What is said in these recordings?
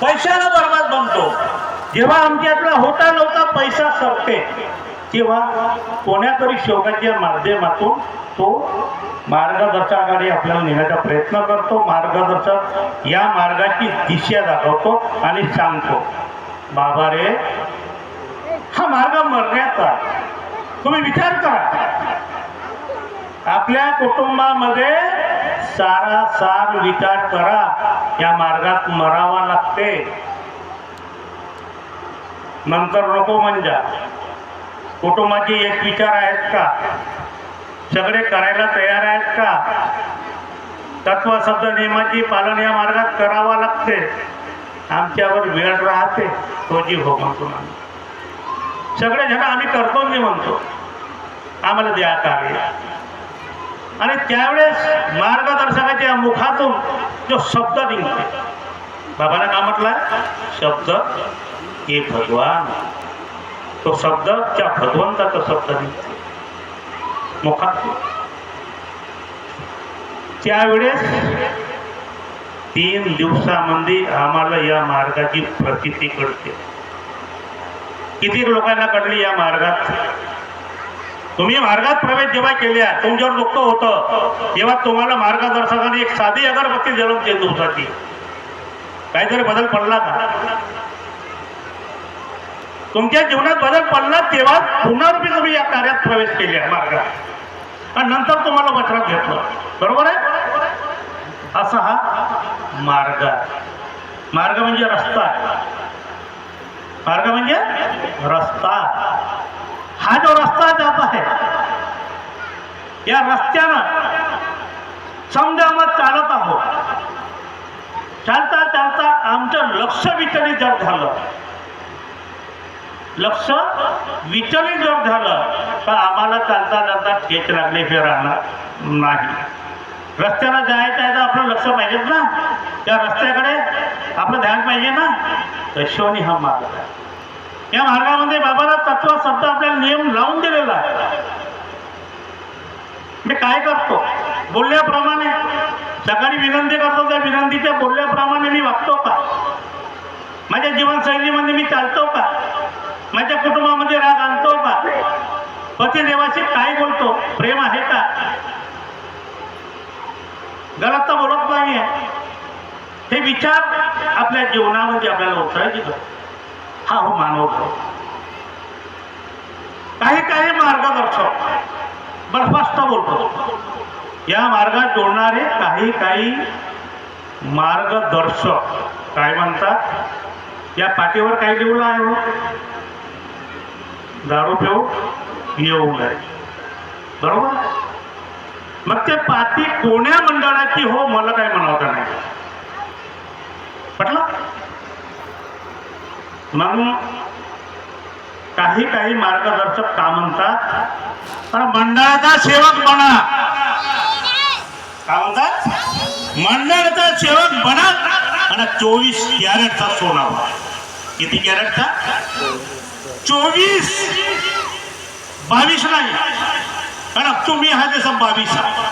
पैशाला बरबाद बनतो. जेव्हा आमच्यातला होता नव्हता पैसा सरते तेव्हा कोण्यातरी शोकाच्या माध्यमातून तो मार्गदर्शकाकडे आपल्याला नेण्याचा प्रयत्न करतो. मार्गदर्शक या मार्गाची दिशा दाखवतो आणि सांगतो, बाबा रे, हा मार्ग मरण्याचा. तुम्ही विचार करा, आपल्या कुटुंबामध्ये सारासार विचार करा, या मार्गात मरावा लागते. नंतर नको म्हणजे कुटुंबाचे एक विचार आहेत का? सगळे करायला तयार आहेत का? तत्व शब्द नियमाची पालन या मार्गात करावा लागते. आमच्यावर वेळ राहते तो जी हो म्हणतो. सगळे जण आम्ही करतो मी म्हणतो, आम्हाला द्या कार्य. आणि त्यावेळेस मार्गदर्शकाच्या मुखातून जो शब्द निघते, बाबाला का म्हटलाय? शब्द हे भगवान. तो शब्द त्या भगवंताचा शब्द निघते मुखातून. त्यावेळेस 3 दिवसामध्ये आम्हाला या मार्गाची प्रचिती कळते. किती लोकांना कळली या मार्गात? तुम्ही मार्गात प्रवेश जेव्हा केल्या, तुमच्यावर दुःख होतं, तेव्हा तुम्हाला मार्गदर्शकाने एक साधी अगरबत्ती जळून 3 दिवसाची काहीतरी बदल पडला का? तुमच्या जीवनात बदल पडला तेव्हा पुनर्वी तुम्ही या कार्यात प्रवेश केले मार्गात, आणि नंतर तुम्हाला वचनात घेतलं. बरोबर आहे? असा हा मार्ग. मार्ग म्हणजे रस्ता. मार्ग म्हणजे रस्ता. हा जो रस्ता जात आहे, या रस्त्यानं समजा आम्ही चालत आहोत. चालता चालता आमचं लक्ष विचलित जर झालं, लक्ष विचलित जर झालं तर आम्हाला चालता चालता ठेच लागले हे राहणार नाही. रस्त्याला जायचं आहे तर आपलं लक्ष पाहिजेत ना, त्या रस्त्याकडे आपलं ध्यान पाहिजे ना. तशोनी हा मार्ग आहे. या मार्गामध्ये बाबाला तत्व शब्द आपल्याला नियम लावून दिलेला आहे. मी काय करतो? बोलल्याप्रमाणे सकाळी विनंती करतो, त्या विनंतीच्या बोलल्याप्रमाणे मी वागतो का? माझ्या जीवनशैलीमध्ये मी चालतो का? माझ्या कुटुंबामध्ये राग आणतो का? पतिदेवाशी काय बोलतो? प्रेम आहे का? गलत तर बोलत नाही आहे. हे विचार आपल्या जीवनामध्ये आपल्याला उतरायची गरज. हा हो मानव. काही काही मार्गदर्शक बरफास्त बोलतो. या मार्गात जोडणारे काही काही मार्गदर्शक काय म्हणतात? या पाठीवर काय लिहिलं आहे? हो, दारू पिऊ येऊ नये. बरोबर? मग ते पाठी कोण्या मंडळाची हो मला काय म्हणावं नाही पटलं. मग काही काही मार्गदर्शक का म्हणतात? तर मंडळाचा सेवक बना. काय म्हणतात? मंडळाचा सेवक बना आणि 24 कॅरेटचा सोना व्हा. किती कॅरेटचा? 24. 22 नाही. कारण तुम्ही हा ते सब 22 आहे,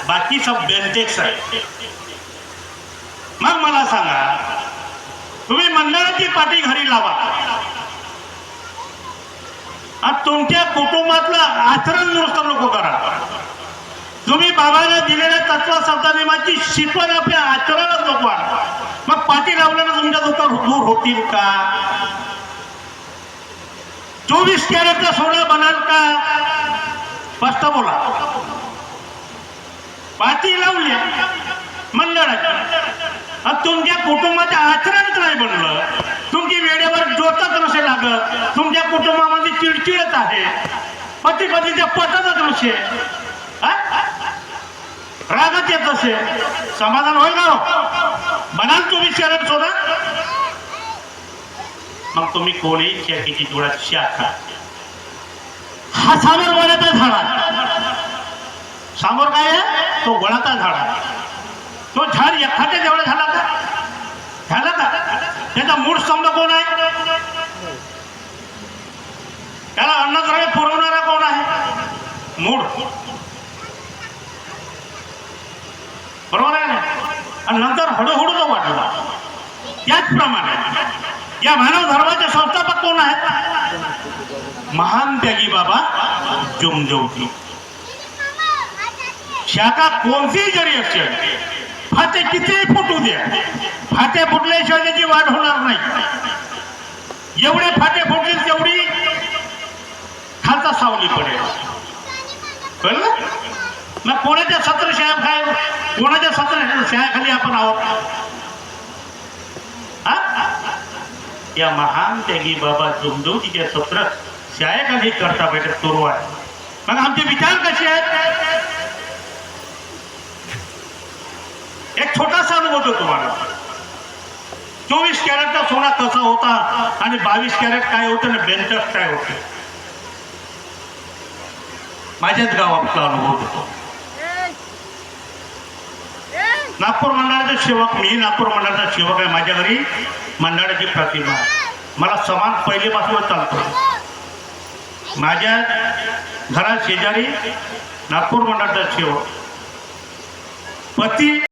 बाकी सब बेंटेक्स आहे. मग मला सांगा, तुम्ही मंडळाची पाठी घरी लावा आणि तुमच्या कुटुंबातलं आचरण दुरुस्त नको करा. तुम्ही बाबाला दिलेल्या तत्व शब्दानियमाची शिकवण आपल्या आचरणात नको आणा. मग पाठी लावल्यानं तुमच्या दुःख दूर होतील का? 24 कॅरेटचा सोना बनाल का? स्पष्ट बोला. पाठी लावली मंडळाची, तुमच्या कुटुंबाचं आचरणच नाही बनलं, तुमची वेळेवर जोतच नसे लागत, तुमच्या कुटुंबामध्ये चिडचिडत आहे, पती पतीच्या पटतच नसे, रागत येत असे, समाधान होईल का? बनाल तुम्ही शरण सोडा. मग तुम्ही कोणीही शेतीची डोळ्यात शाखा. हा समोर वळाचा झाडा. समोर काय आहे? तो वळाचा झाडा. तो झाड एखाद्या जेवढा झाला का? झाला का? त्याचा मूळ स्तंभ कोण आहे? त्याला अन्नद्रव्य पुरवणारा कोण आहे? मूळ. बरोबर आहे ना? आणि नंतर हळूहळू तो वाढला. त्याचप्रमाणे या मानव धर्माचे संस्थापक कोण आहेत? महान त्यागी बाबा जुमजवती. शाखा कोणतीही जरी असेल, फाटे कितीही फुटू द्या, फाटे फुटल्याशिवाय त्याची वाढ होणार नाही. एवढे फाटे फुटतील तेवढी खालचा सावली पडेल. कळलं? मग कोणाच्या कोणाच्या शाळेखाली आपण आहोत? या महान त्यागी बाबा जुमजवतीच्या सत्र शाळेखाली करता भेटत सुरू आहे. मग आमचे विचार कसे आहेत? एक छोटासा अनुभव तुम्हाला. 24 कॅरेटचा सोना कसा होता आणि 22 कॅरेट काय होतं आणि बेंचस काय होते, माझ्याच गावातला अनुभव होतो. नागपूर मंडळाचा सेवक मी, नागपूर मंडळाचा सेवक आहे. माझ्या घरी मंडळाची प्रतिमा आहे. मला समान पहिलेपासून चालतो. माझ्या घरात शेजारी नागपूर मंडळाचा सेवक पती